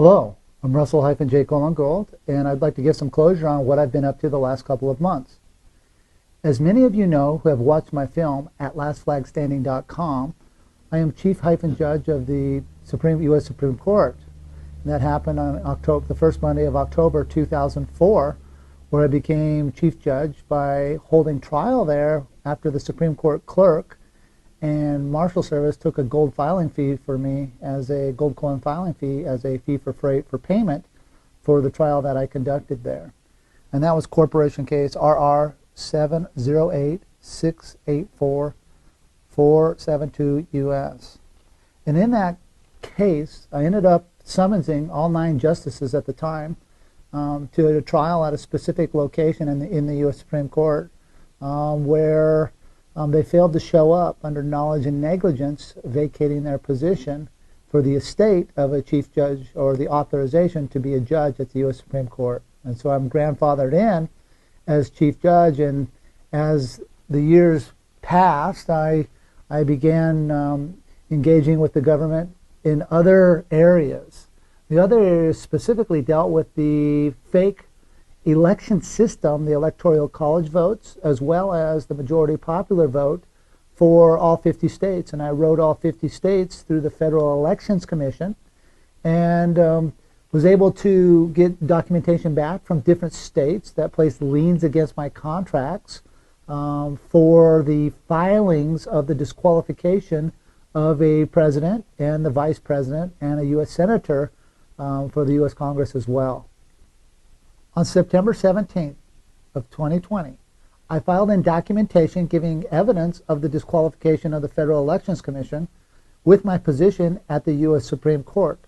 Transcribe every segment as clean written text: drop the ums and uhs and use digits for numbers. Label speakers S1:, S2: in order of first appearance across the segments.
S1: Hello, I'm Russell-Jay Gould, and I'd like to give some closure on what I've been up to the last couple of months. As many of you know who have watched my film at lastflagstanding.com, I am Chief-Judge of the U.S. Supreme Court. And that happened on the first Monday of October 2004, where I became Chief Judge by holding trial there after the Supreme Court clerk and Marshal Service took a gold filing fee for me as a gold coin filing fee as a fee for payment for the trial that I conducted there. And that was corporation case RR 708-684-472 US. And in that case, I ended up summoning all 9 justices at the time to a trial at a specific location in the U.S. Supreme Court where they failed to show up under knowledge and negligence, vacating their position for the estate of a chief judge or the authorization to be a judge at the U.S. Supreme Court. And so I'm grandfathered in as chief judge, and as the years passed, I began engaging with the government in other areas. The other areas specifically dealt with the fake election system, the electoral college votes, as well as the majority popular vote for all 50 states. And I wrote all 50 states through the Federal Elections Commission and was able to get documentation back from different states that placed liens against my contracts for the filings of the disqualification of a president and the vice president and a U.S. senator for the U.S. Congress as well. On September 17th of 2020, I filed in documentation giving evidence of the disqualification of the Federal Elections Commission with my position at the U.S. Supreme Court.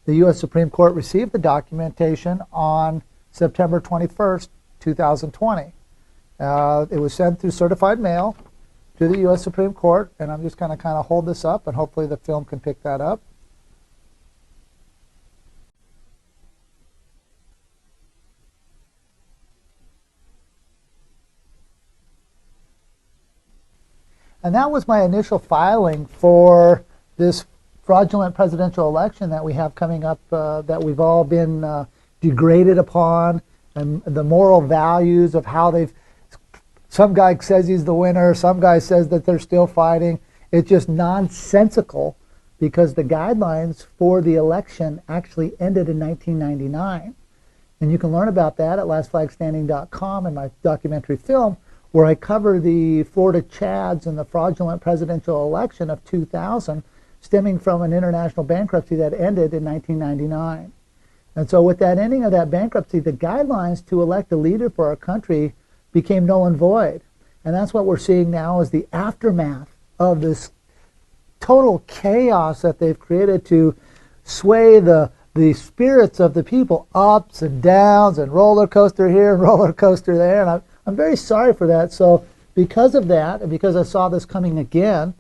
S1: The U.S. Supreme Court received the documentation on September 21st, 2020. It was sent through certified mail to the U.S. Supreme Court, and I'm just going to kind of hold this up, and hopefully the film can pick that up. And that was my initial filing for this fraudulent presidential election that we have coming up, that we've all been degraded upon, and the moral values of how some guy says he's the winner, some guy says that they're still fighting. It's just nonsensical because the guidelines for the election actually ended in 1999. And you can learn about that at lastflagstanding.com in my documentary film, where I cover the Florida Chads and the fraudulent presidential election of 2000, stemming from an international bankruptcy that ended in 1999. And so with that ending of that bankruptcy, the guidelines to elect a leader for our country became null and void. And that's what we're seeing now is the aftermath of this total chaos that they've created to sway the spirits of the people, ups and downs and roller coaster here and roller coaster there. And I'm very sorry for that. So because of that, and because I saw this coming again,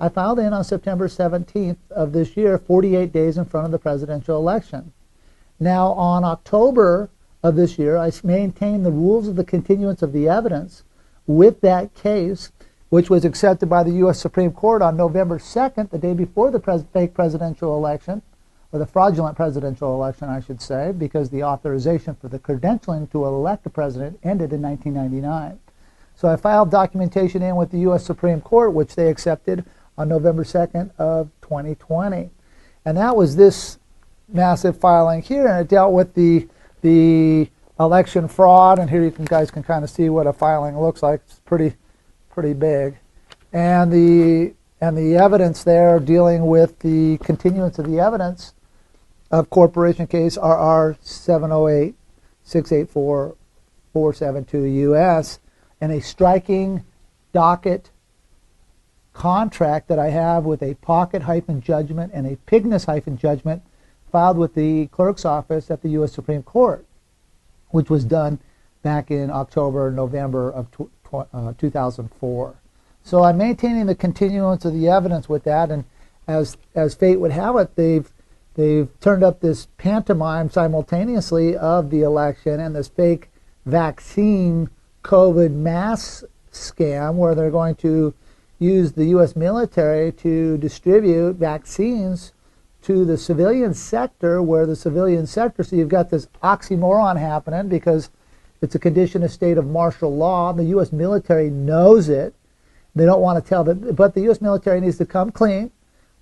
S1: I filed in on September 17th of this year, 48 days in front of the presidential election. Now on October of this year, I maintained the rules of the continuance of the evidence with that case, which was accepted by the U.S. Supreme Court on November 2nd, the day before the fake presidential election, or the fraudulent presidential election, I should say, because the authorization for the credentialing to elect a president ended in 1999. So I filed documentation in with the U.S. Supreme Court, which they accepted on November 2nd of 2020. And that was this massive filing here, and it dealt with the election fraud. And here you guys can kind of see what a filing looks like. It's pretty big. And the evidence there dealing with the continuance of the evidence of corporation case RR 708-684-472 US, and a striking docket contract that I have with a pocket-judgment and a pignus-judgment filed with the clerk's office at the U.S. Supreme Court, which was done back in October, November of 2004. So I'm maintaining the continuance of the evidence with that, and as fate would have it, they've turned up this pantomime simultaneously of the election and this fake vaccine COVID mass scam where they're going to use the U.S. military to distribute vaccines to the civilian sector, where the civilian sector, so you've got this oxymoron happening because it's a condition of state of martial law. The U.S. military knows it. They don't want to tell them, but the U.S. military needs to come clean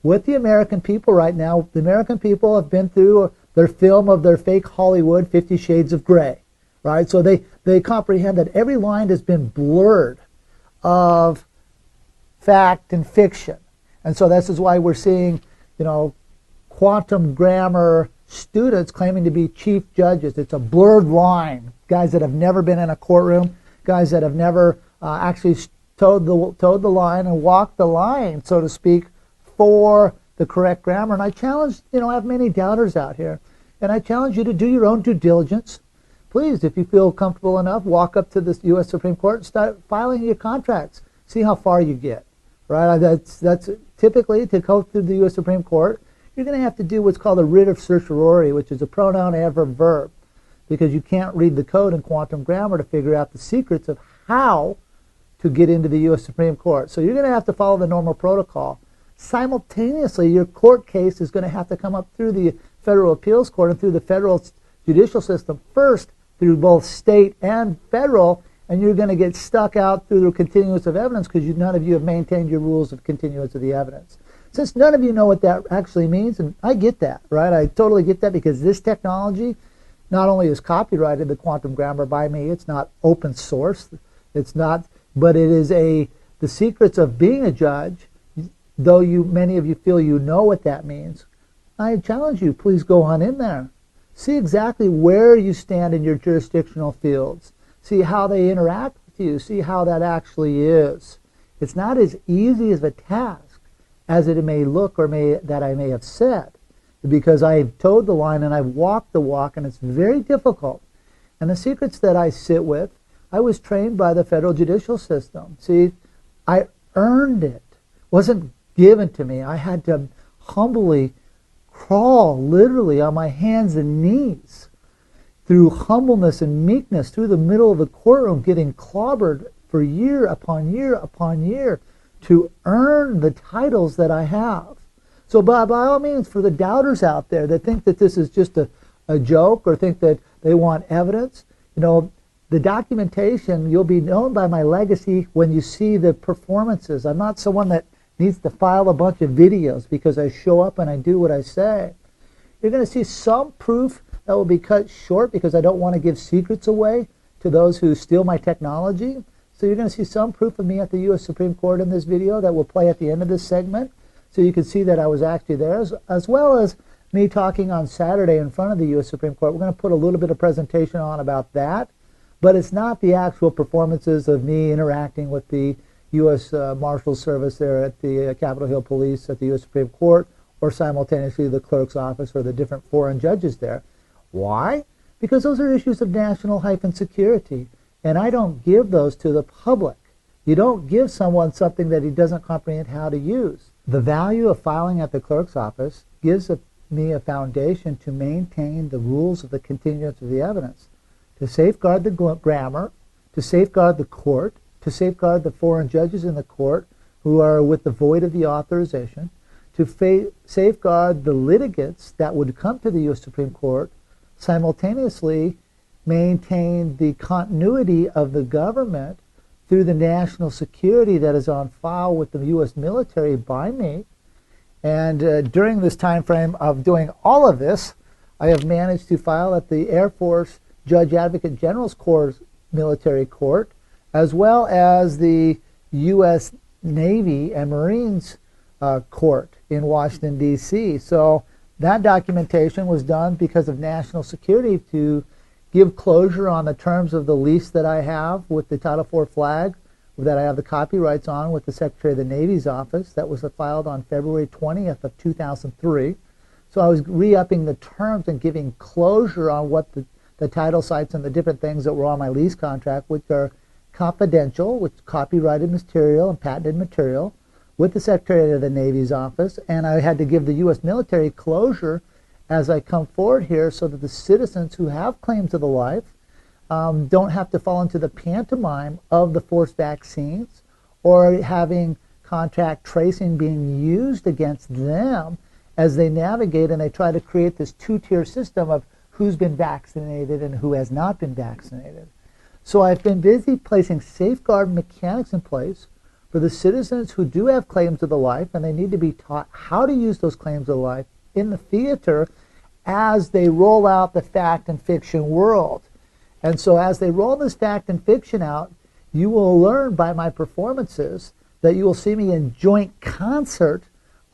S1: with the American people right now. The American people have been through their film of their fake Hollywood 50 Shades of Grey, right? So they comprehend that every line has been blurred of fact and fiction. And so this is why we're seeing, quantum grammar students claiming to be chief judges. It's a blurred line. Guys that have never been in a courtroom, guys that have never actually towed the line and walked the line, so to speak, for the correct grammar. And I challenge, I have many doubters out here, and I challenge you to do your own due diligence. Please, if you feel comfortable enough, walk up to the U.S. Supreme Court and start filing your contracts. See how far you get, right? That's typically, to go through the U.S. Supreme Court, you're going to have to do what's called a writ of certiorari, which is a pronoun, adverb, verb, because you can't read the code in quantum grammar to figure out the secrets of how to get into the U.S. Supreme Court. So you're going to have to follow the normal protocol. Simultaneously, your court case is going to have to come up through the federal appeals court and through the federal judicial system first, through both state and federal, and you're going to get stuck out through the continuance of evidence because none of you have maintained your rules of continuance of the evidence. Since none of you know what that actually means, and I get that, right? I totally get that, because this technology not only is copyrighted, the quantum grammar, by me, it's not open source, it's not, but it is the secrets of being a judge, though many of you feel you know what that means. I challenge you, please go on in there. See exactly where you stand in your jurisdictional fields. See how they interact with you. See how that actually is. It's not as easy as a task as it may look, or that I may have said, because I've towed the line and I've walked the walk, and it's very difficult. And the secrets that I sit with, I was trained by the federal judicial system. See, I earned it. It wasn't given to me. I had to humbly crawl, literally, on my hands and knees, through humbleness and meekness, through the middle of the courtroom, getting clobbered for year upon year upon year, to earn the titles that I have. So by all means, for the doubters out there that think that this is just a joke, or think that they want evidence, the documentation, you'll be known by my legacy when you see the performances. I'm not someone that needs to file a bunch of videos because I show up and I do what I say. You're going to see some proof that will be cut short because I don't want to give secrets away to those who steal my technology. So you're going to see some proof of me at the U.S. Supreme Court in this video that will play at the end of this segment. So you can see that I was actually there, as well as me talking on Saturday in front of the U.S. Supreme Court. We're going to put a little bit of presentation on about that, but it's not the actual performances of me interacting with the U.S. Marshals Service there at the Capitol Hill Police at the U.S. Supreme Court, or simultaneously the clerk's office or the different foreign judges there. Why? Because those are issues of national-security. And I don't give those to the public. You don't give someone something that he doesn't comprehend how to use. The value of filing at the clerk's office gives me a foundation to maintain the rules of the continuance of the evidence, to safeguard the grammar, to safeguard the court, to safeguard the foreign judges in the court who are with the void of the authorization, to safeguard the litigants that would come to the U.S. Supreme Court, simultaneously maintain the continuity of the government through the national security that is on file with the U.S. military by me. And during this time frame of doing all of this, I have managed to file at the Air Force Judge Advocate General's Corps Military Court, as well as the U.S. Navy and Marines Court in Washington, D.C. So that documentation was done because of national security, to give closure on the terms of the lease that I have with the Title IV flag that I have the copyrights on with the Secretary of the Navy's office. That was filed on February 20th of 2003. So I was re-upping the terms and giving closure on what the title sites and the different things that were on my lease contract, which are confidential, with copyrighted material and patented material, with the Secretary of the Navy's office. And I had to give the U.S. military closure as I come forward here, so that the citizens who have claims to the life don't have to fall into the pantomime of the forced vaccines, or having contact tracing being used against them as they navigate and they try to create this two-tier system of who's been vaccinated and who has not been vaccinated. So I've been busy placing safeguard mechanics in place for the citizens who do have claims of the life, and they need to be taught how to use those claims of the life in the theater as they roll out the fact and fiction world. And so as they roll this fact and fiction out, you will learn by my performances that you will see me in joint concert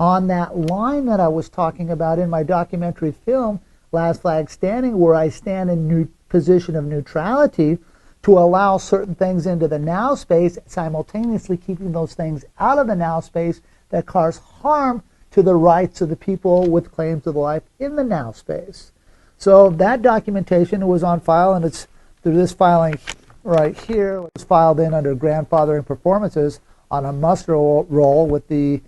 S1: on that line that I was talking about in my documentary film, Last Flag Standing, where I stand in position of neutrality to allow certain things into the now space, simultaneously keeping those things out of the now space that cause harm to the rights of the people with claims of life in the now space. So that documentation was on file, and it's through this filing right here. It was filed in under grandfathering performances on a muster roll with the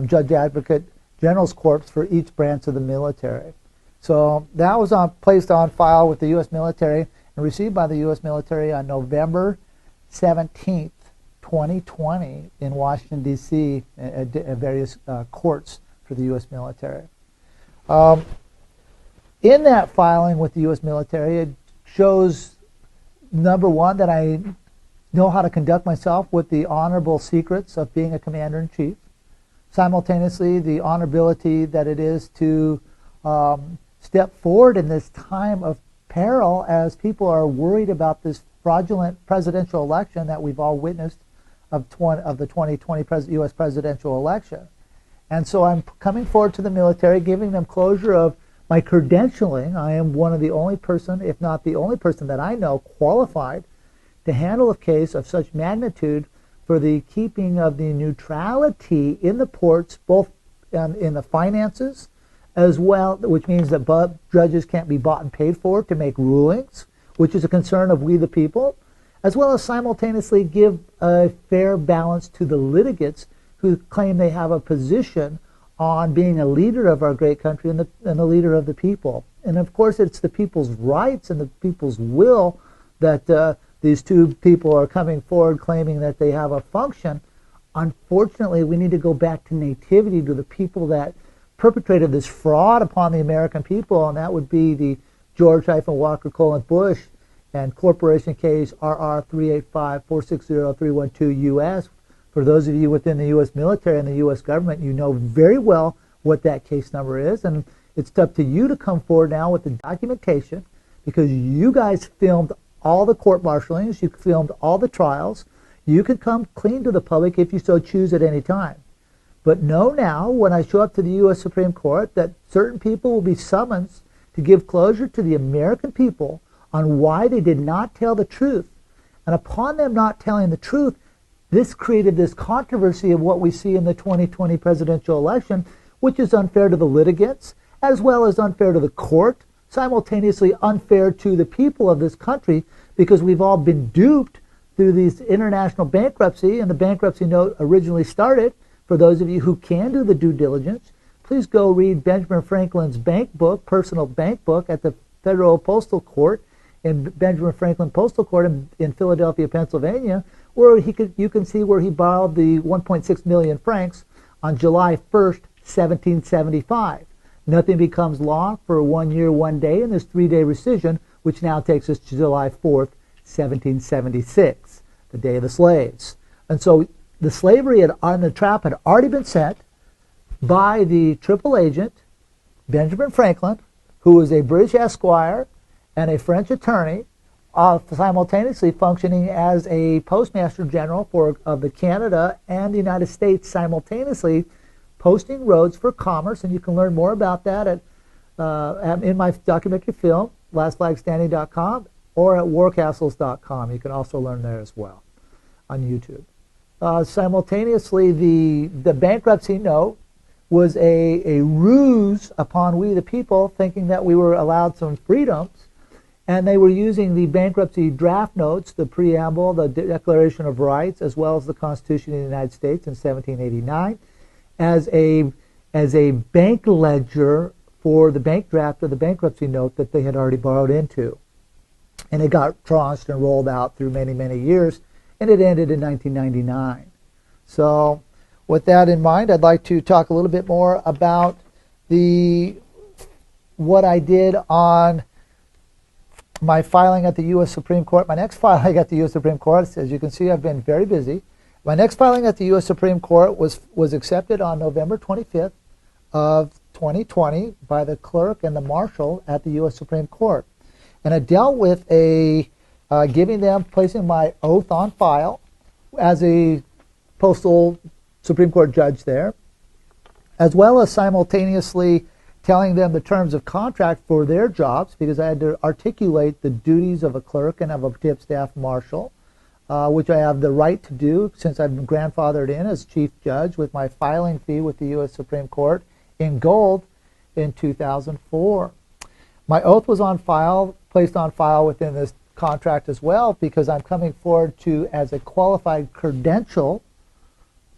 S1: Judge Advocate General's Corps for each branch of the military. So that was placed on file with the U.S. military and received by the U.S. military on November 17th, 2020 in Washington, D.C. at various courts for the U.S. military. In that filing with the U.S. military, it shows, number one, that I know how to conduct myself with the honorable secrets of being a commander-in-chief. Simultaneously, the honorability that it is to step forward in this time of peril as people are worried about this fraudulent presidential election that we've all witnessed of the 2020 U.S. presidential election. And so I'm coming forward to the military, giving them closure of my credentialing. I am one of the only person, if not the only person that I know qualified to handle a case of such magnitude for the keeping of the neutrality in the ports, both in the finances, as well, which means that judges can't be bought and paid for to make rulings, which is a concern of we the people, as well as simultaneously give a fair balance to the litigants who claim they have a position on being a leader of our great country and the leader of the people. And of course, it's the people's rights and the people's will that these two people are coming forward claiming that they have a function. Unfortunately, we need to go back to nativity, to the people that perpetrated this fraud upon the American people, and that would be the George-Walker-Bush and Corporation Case RR 385-460-312 US. For those of you within the U.S. military and the U.S. government, you know very well what that case number is, and it's up to you to come forward now with the documentation, because you guys filmed all the court martialings, you filmed all the trials. You can come clean to the public if you so choose at any time. But know now, when I show up to the U.S. Supreme Court, that certain people will be summoned to give closure to the American people on why they did not tell the truth. And upon them not telling the truth, this created this controversy of what we see in the 2020 presidential election, which is unfair to the litigants, as well as unfair to the court, simultaneously unfair to the people of this country, because we've all been duped through these international bankruptcy, and the bankruptcy note originally started. For those of you who can do the due diligence, please go read Benjamin Franklin's bank book, personal bank book, at the Federal Postal Court in Benjamin Franklin Postal Court in Philadelphia, Pennsylvania, where you can see where he borrowed the 1.6 million francs on July 1st, 1775. Nothing becomes law for 1 year, 1 day, and this 3-day rescission, which now takes us to July 4th, 1776, the day of the slaves. And so the slavery on the trap had already been set by the triple agent, Benjamin Franklin, who was a British esquire and a French attorney, simultaneously functioning as a postmaster general of the Canada and the United States, simultaneously posting roads for commerce. And you can learn more about that in my documentary film, lastflagstanding.com, or at warcastles.com. You can also learn there as well on YouTube. Simultaneously, the bankruptcy note was a ruse upon we the people, thinking that we were allowed some freedoms, and they were using the bankruptcy draft notes, the preamble, the Declaration of Rights, as well as the Constitution of the United States in 1789, as a bank ledger for the bank draft of the bankruptcy note that they had already borrowed into. And it got tranched and rolled out through many, many years, and it ended in 1999. So with that in mind, I'd like to talk a little bit more about what I did on my filing at the U.S. Supreme Court. My next filing at the U.S. Supreme Court, as you can see, I've been very busy. My next filing at the U.S. Supreme Court was accepted on November 25th of 2020 by the clerk and the marshal at the U.S. Supreme Court. And it dealt with placing my oath on file as a postal Supreme Court judge there, as well as simultaneously telling them the terms of contract for their jobs, because I had to articulate the duties of a clerk and of a tip staff marshal, which I have the right to do since I've been grandfathered in as chief judge with my filing fee with the U.S. Supreme Court in gold in 2004. My oath was on file, placed on file within this contract as well, because I'm coming forward to, as a qualified credential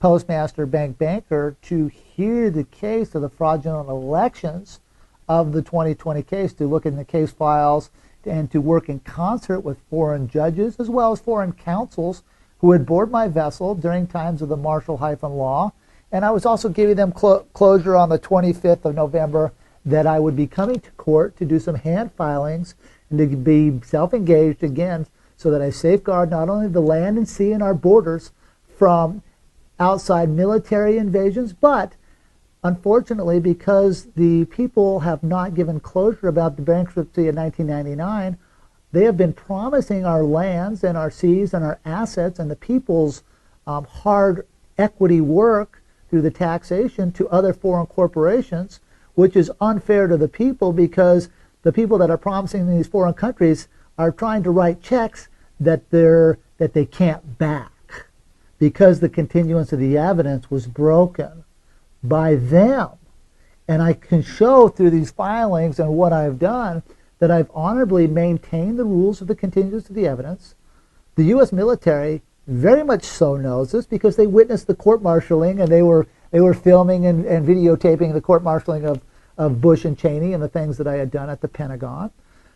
S1: postmaster bank banker, to hear the case of the fraudulent elections of the 2020 case, to look in the case files and to work in concert with foreign judges as well as foreign counsels who had board my vessel during times of the martial law. And I was also giving them closure on the 25th of November that I would be coming to court to do some hand filings and to be self-engaged again, so that I safeguard not only the land and sea and our borders from outside military invasions, but unfortunately, because the people have not given closure about the bankruptcy in 1999, they have been promising our lands and our seas and our assets and the people's hard equity work through the taxation to other foreign corporations, which is unfair to the people, because the people that are promising these foreign countries are trying to write checks that they can't back, because the continuance of the evidence was broken by them. And I can show through these filings and what I've done that I've honorably maintained the rules of the continuance of the evidence. The U.S. military very much so knows this, because they witnessed the court-martialing, and they were filming and videotaping the court-martialing of Bush and Cheney and the things that I had done at the Pentagon.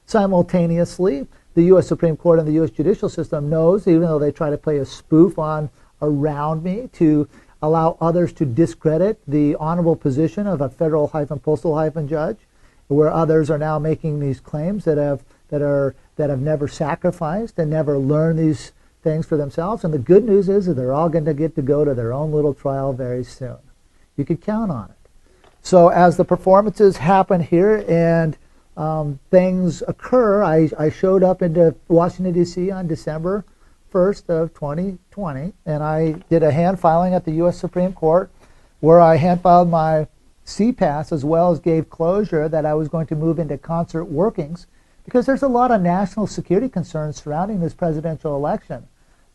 S1: Simultaneously, the U.S. Supreme Court and the U.S. judicial system knows, even though they try to play a spoof around me to allow others to discredit the honorable position of a federal-postal judge, where others are now making these claims that have never sacrificed and never learned these things for themselves. And the good news is that they're all going to get to go to their own little trial very soon. You could count on it. So as the performances happen here and things occur, I showed up into Washington, D.C. on December 1st of 2020, and I did a hand filing at the U.S. Supreme Court, where I hand filed my CPAS as well as gave closure that I was going to move into concert workings, because there's a lot of national security concerns surrounding this presidential election.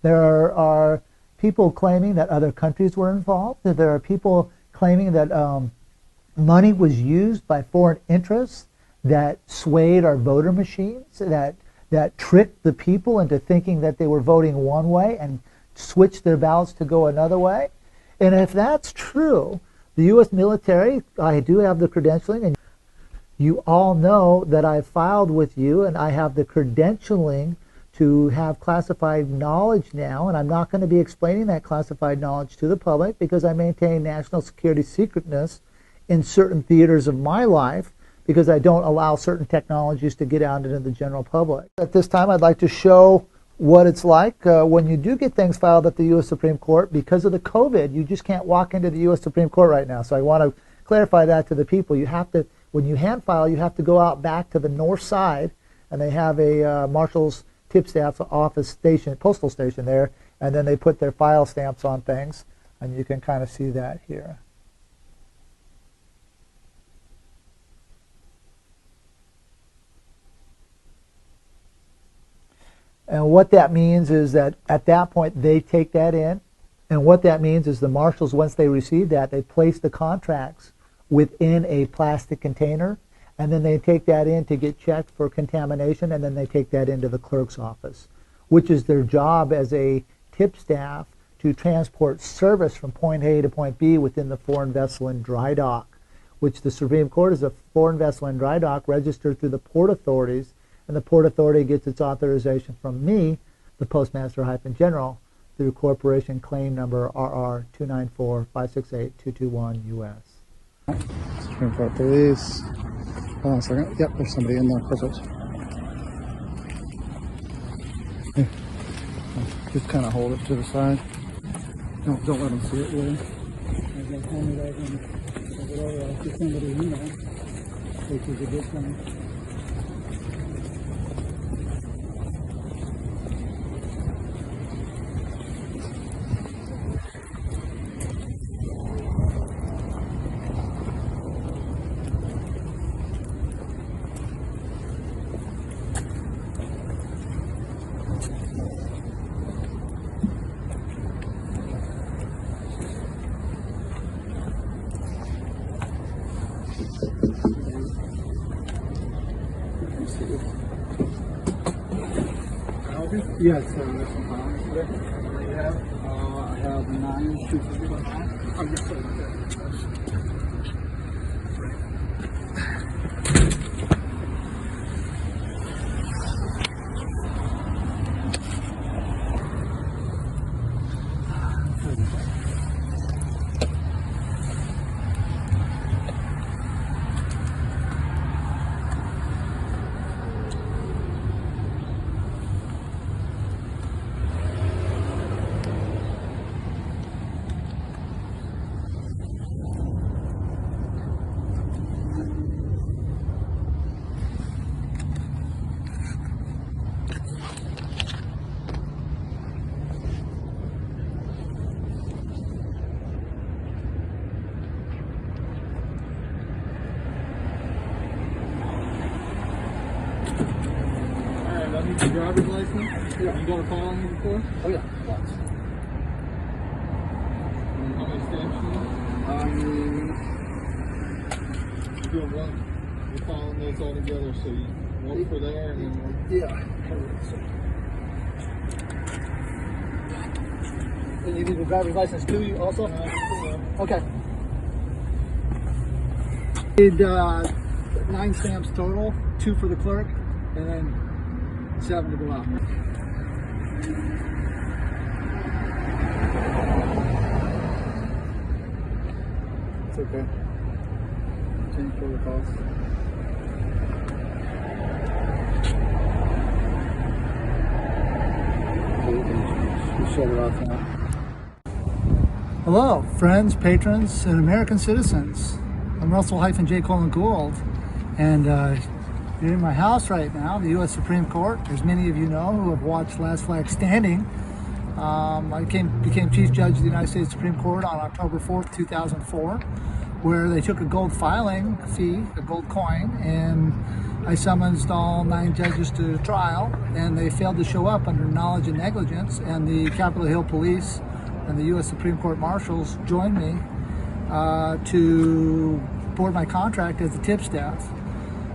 S1: There are people claiming that other countries were involved. There are people claiming that money was used by foreign interests that swayed our voter machines, that tricked the people into thinking that they were voting one way and switched their ballots to go another way. And if that's true, the U.S. military, I do have the credentialing, and you all know that I filed with you, and I have the credentialing to have classified knowledge now, and I'm not going to be explaining that classified knowledge to the public, because I maintain national security secretness in certain theaters of my life, because I don't allow certain technologies to get out into the general public. At this time, I'd like to show what it's like when you do get things filed at the U.S. Supreme Court. Because of the COVID, you just can't walk into the U.S. Supreme Court right now. So I want to clarify that to the people. You have to, when you hand file, you have to go out back to the north side, and they have a marshal's tip staff office station, postal station there, and then they put their file stamps on things, and you can kind of see that here. And what that means is that at that point they take that in, and what that means is the marshals, once they receive that, they place the contracts within a plastic container, and then they take that in to get checked for contamination, and then they take that into the clerk's office, which is their job as a tip staff to transport service from point A to point B within the foreign vessel in dry dock, which the Supreme Court is a foreign vessel in dry dock registered through the port authorities, and the port authority gets its authorization from me, the Postmaster-General, through corporation claim number RR 294568221 US.
S2: Supreme Court Police. Hold on a second. Yep, there's somebody in there. Perfect. Here. Just kind of hold it to the side. Don't let them see it, really. I see somebody, which is a good thing. Yes, sir. There's some filings today. I have 9 250. Oh, yes, sir. Your driver's license? Yeah. You got a file on you before? Oh yeah. Lots. And how many stamps you need? You're doing one. You're filing those all together, so you one for there and then one.
S1: Yeah. And you need a driver's license too, also? Okay. Need 9 stamps total, 2 for the clerk, and then 7 to go out. It's okay. Change protocols. You shut it off now. Hello, friends, patrons, and American citizens. I'm Russell-Jay Gould, and you're in my house right now, the U.S. Supreme Court. As many of you know who have watched Last Flag Standing, I became Chief Judge of the United States Supreme Court on October 4th, 2004, where they took a gold filing fee, a gold coin, and I summoned all 9 judges to trial, and they failed to show up under knowledge and negligence, and the Capitol Hill Police and the U.S. Supreme Court Marshals joined me to board my contract as the tip staff.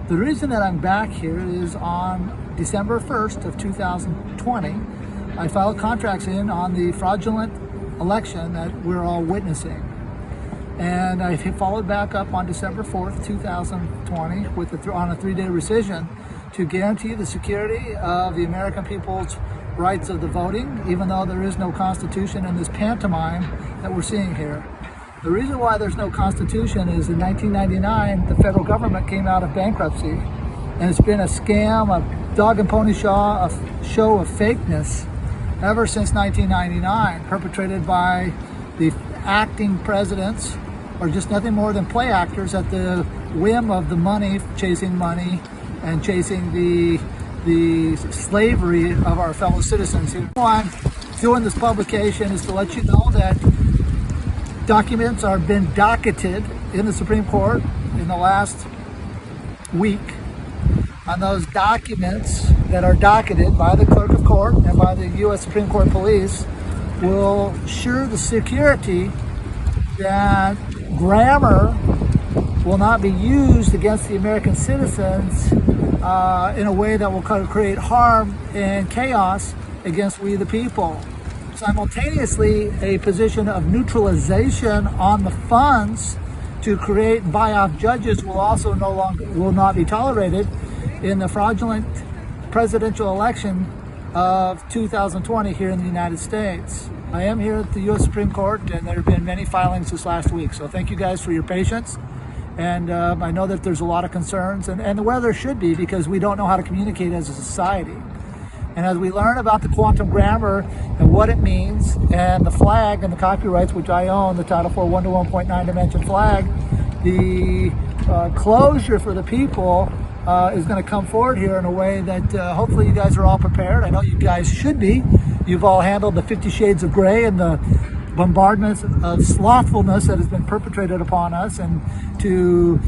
S1: The reason that I'm back here is on December 1st of 2020, I filed contracts in on the fraudulent election that we're all witnessing. And I followed back up on December 4th, 2020 on a 3-day rescission to guarantee the security of the American people's rights of the voting, even though there is no constitution in this pantomime that we're seeing here. The reason why there's no constitution is in 1999, the federal government came out of bankruptcy, and it's been a scam, a dog and pony show of fakeness ever since 1999, perpetrated by the acting presidents, or just nothing more than play actors at the whim of the money, chasing money, and chasing the slavery of our fellow citizens here. Why I'm doing this publication is to let you know that documents are been docketed in the Supreme Court in the last week. On those documents that are docketed by the Clerk of Court and by the U.S. Supreme Court Police will ensure the security that grammar will not be used against the American citizens in a way that will create harm and chaos against we the people. Simultaneously, a position of neutralization on the funds to create and buy off judges will not be tolerated in the fraudulent presidential election of 2020 here in the United States. I am here at the U.S. Supreme Court, and there have been many filings this last week. So thank you guys for your patience, And I know that there's a lot of concerns, and where there should be, because we don't know how to communicate as a society. And as we learn about the quantum grammar and what it means, and the flag and the copyrights, which I own, the Title IV 1-to-1.9 dimension flag, the closure for the people is going to come forward here in a way that hopefully you guys are all prepared. I know you guys should be. You've all handled the 50 Shades of Grey and the bombardment of slothfulness that has been perpetrated upon us, and to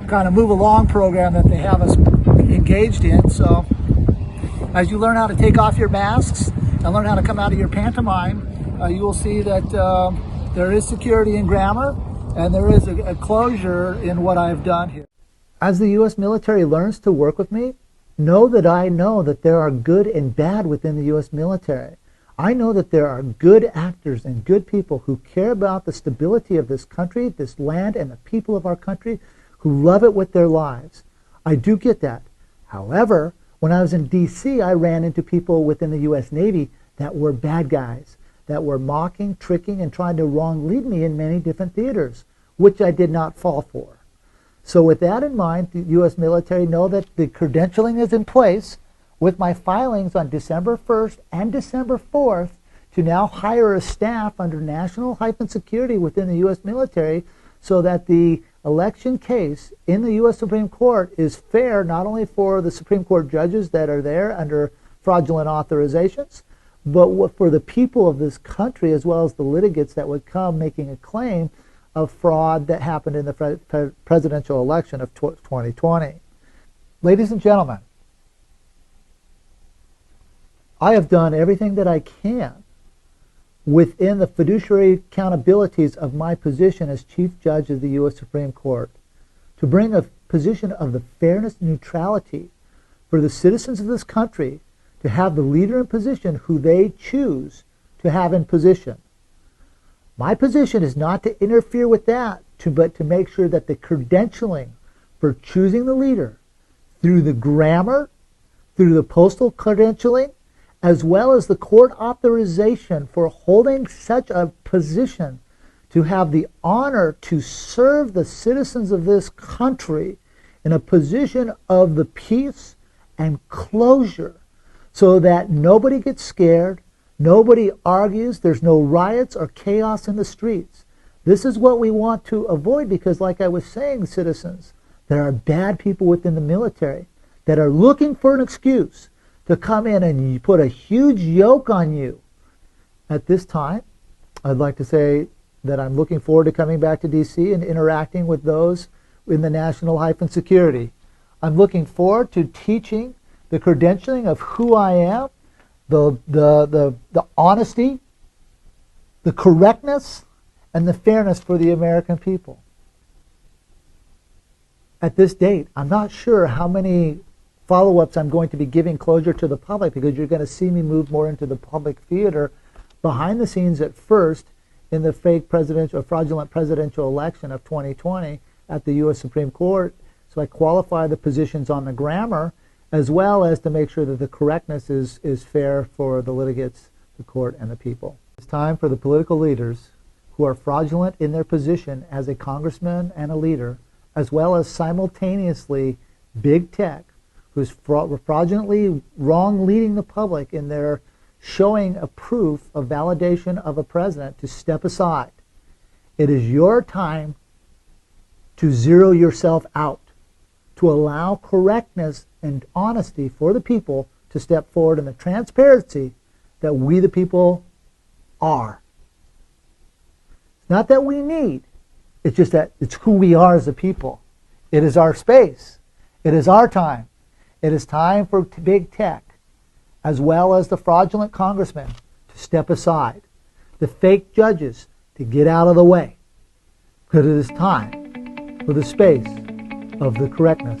S1: kind of move along program that they have us engaged in. So as you learn how to take off your masks and learn how to come out of your pantomime, you will see that there is security in grammar, and there is a closure in what I've done here. As the U.S. military learns to work with me, know that I know that there are good and bad within the U.S. military. I know that there are good actors and good people who care about the stability of this country, this land, and the people of our country, who love it with their lives. I do get that. However, when I was in D.C., I ran into people within the U.S. Navy that were bad guys, that were mocking, tricking, and trying to wrong lead me in many different theaters, which I did not fall for. So with that in mind, the U.S. military know that the credentialing is in place with my filings on December 1st and December 4th to now hire a staff under national-security within the U.S. military, so that the election case in the U.S. Supreme Court is fair, not only for the Supreme Court judges that are there under fraudulent authorizations, but for the people of this country, as well as the litigants that would come making a claim of fraud that happened in the presidential election of 2020. Ladies and gentlemen, I have done everything that I can within the fiduciary accountabilities of my position as Chief Judge of the U.S. Supreme Court to bring a position of the fairness and neutrality for the citizens of this country to have the leader in position who they choose to have in position. My position is not to interfere with that, but to make sure that the credentialing for choosing the leader through the grammar, through the postal credentialing, as well as the court authorization for holding such a position to have the honor to serve the citizens of this country in a position of the peace and closure, so that nobody gets scared, nobody argues, there's no riots or chaos in the streets. This is what we want to avoid, because like I was saying, citizens, there are bad people within the military that are looking for an excuse to come in and put a huge yoke on you. At this time, I'd like to say that I'm looking forward to coming back to D.C. and interacting with those in the national-security. I'm looking forward to teaching the credentialing of who I am, the honesty, the correctness, and the fairness for the American people. At this date, I'm not sure how many follow-ups I'm going to be giving closure to the public, because you're going to see me move more into the public theater behind the scenes at first in the fake presidential or fraudulent presidential election of 2020 at the U.S. Supreme Court. So I qualify the positions on the grammar, as well as to make sure that the correctness is fair for the litigants, the court, and the people. It's time for the political leaders who are fraudulent in their position as a congressman and a leader, as well as simultaneously big tech, who's fraudulently wrong leading the public in their showing a proof of validation of a president, to step aside. It is your time to zero yourself out, to allow correctness and honesty for the people to step forward in the transparency that we the people are. It's not that we need, it's just that it's who we are as a people. It is our space. It is our time. It is time for big tech, as well as the fraudulent congressmen, to step aside, the fake judges to get out of the way, because it is time for the space of the correctness